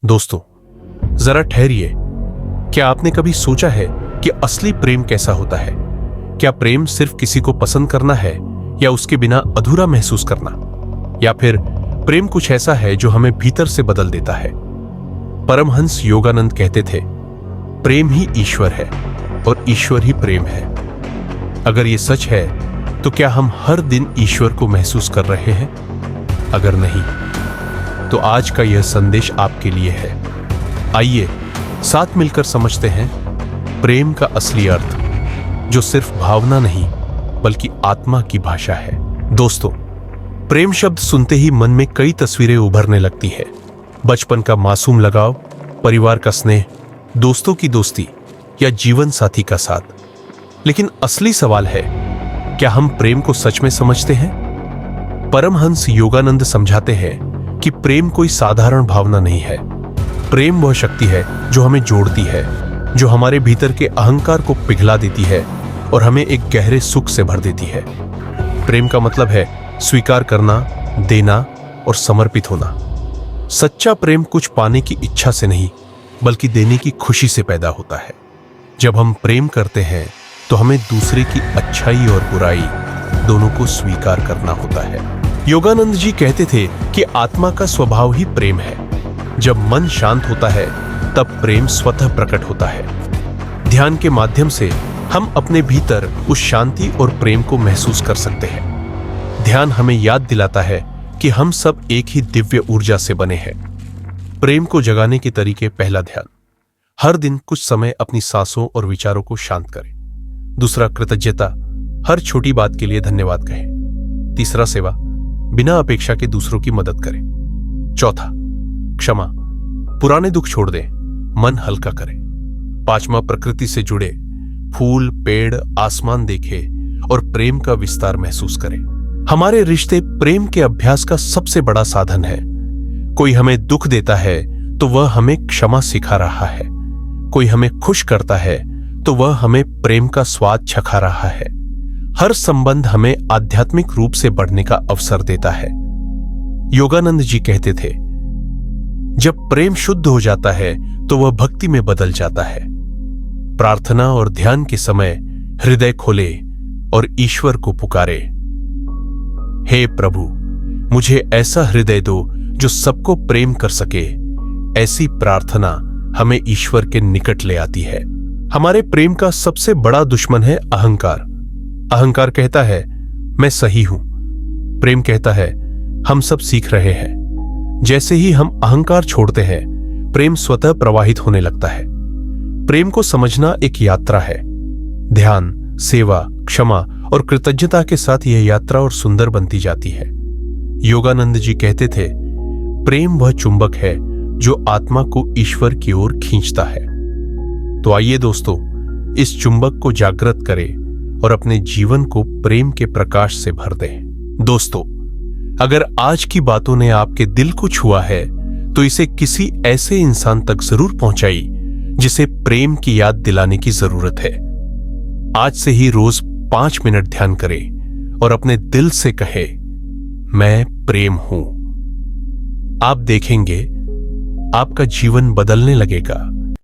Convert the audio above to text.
दोस्तों, जरा ठहरिए। क्या आपने कभी सोचा है कि असली प्रेम कैसा होता है? क्या प्रेम सिर्फ किसी को पसंद करना है, या उसके बिना अधूरा महसूस करना, या फिर प्रेम कुछ ऐसा है जो हमें भीतर से बदल देता है? परमहंस योगानंद कहते थे, प्रेम ही ईश्वर है और ईश्वर ही प्रेम है। अगर ये सच है तो क्या हम हर दिन ईश्वर को महसूस कर रहे हैं? अगर नहीं तो आज का यह संदेश आपके लिए है। आइए साथ मिलकर समझते हैं प्रेम का असली अर्थ, जो सिर्फ भावना नहीं बल्कि आत्मा की भाषा है। दोस्तों, प्रेम शब्द सुनते ही मन में कई तस्वीरें उभरने लगती है। बचपन का मासूम लगाव, परिवार का स्नेह, दोस्तों की दोस्ती या जीवन साथी का साथ। लेकिन असली सवाल है, क्या हम प्रेम को सच में समझते हैं? परमहंस योगानंद समझाते हैं कि प्रेम कोई साधारण भावना नहीं है। प्रेम वह शक्ति है जो हमें जोड़ती है, जो हमारे भीतर के अहंकार को पिघला देती है और हमें एक गहरे सुख से भर देती है। प्रेम का मतलब है स्वीकार करना, देना और समर्पित होना। सच्चा प्रेम कुछ पाने की इच्छा से नहीं बल्कि देने की खुशी से पैदा होता है। जब हम प्रेम करते हैं तो हमें दूसरे की अच्छाई और बुराई दोनों को स्वीकार करना होता है। योगानंद जी कहते थे कि आत्मा का स्वभाव ही प्रेम है। जब मन शांत होता है तब प्रेम स्वतः प्रकट होता है। ध्यान के माध्यम से हम अपने भीतर उस शांति और प्रेम को महसूस कर सकते हैं। ध्यान हमें याद दिलाता है कि हम सब एक ही दिव्य ऊर्जा से बने हैं। प्रेम को जगाने के तरीके: पहला, ध्यान। हर दिन कुछ समय अपनी सांसों और विचारों को शांत करें। दूसरा, कृतज्ञता। हर छोटी बात के लिए धन्यवाद कहें। तीसरा, सेवा। बिना अपेक्षा के दूसरों की मदद करें। चौथा, क्षमा। पुराने दुख छोड़ दें, मन हल्का करें। पांचवा, प्रकृति से जुड़े। फूल, पेड़, आसमान देखें और प्रेम का विस्तार महसूस करें। हमारे रिश्ते प्रेम के अभ्यास का सबसे बड़ा साधन है। कोई हमें दुख देता है तो वह हमें क्षमा सिखा रहा है। कोई हमें खुश करता है तो वह हमें प्रेम का स्वाद चखा रहा है। हर संबंध हमें आध्यात्मिक रूप से बढ़ने का अवसर देता है। योगानंद जी कहते थे, जब प्रेम शुद्ध हो जाता है तो वह भक्ति में बदल जाता है। प्रार्थना और ध्यान के समय हृदय खोले और ईश्वर को पुकारे, हे प्रभु, मुझे ऐसा हृदय दो जो सबको प्रेम कर सके। ऐसी प्रार्थना हमें ईश्वर के निकट ले आती है। हमारे प्रेम का सबसे बड़ा दुश्मन है अहंकार। अहंकार कहता है, मैं सही हूं। प्रेम कहता है, हम सब सीख रहे हैं। जैसे ही हम अहंकार छोड़ते हैं, प्रेम स्वतः प्रवाहित होने लगता है। प्रेम को समझना एक यात्रा है। ध्यान, सेवा, क्षमा और कृतज्ञता के साथ यह यात्रा और सुंदर बनती जाती है। योगानंद जी कहते थे, प्रेम वह चुंबक है जो आत्मा को ईश्वर की ओर खींचता है। तो आइए दोस्तों, इस चुंबक को जागृत करें और अपने जीवन को प्रेम के प्रकाश से भर दें। दोस्तों, अगर आज की बातों ने आपके दिल को छुआ है तो इसे किसी ऐसे इंसान तक जरूर पहुंचाई जिसे प्रेम की याद दिलाने की जरूरत है। आज से ही रोज 5 मिनट ध्यान करें और अपने दिल से कहे, मैं प्रेम हूं। आप देखेंगे आपका जीवन बदलने लगेगा।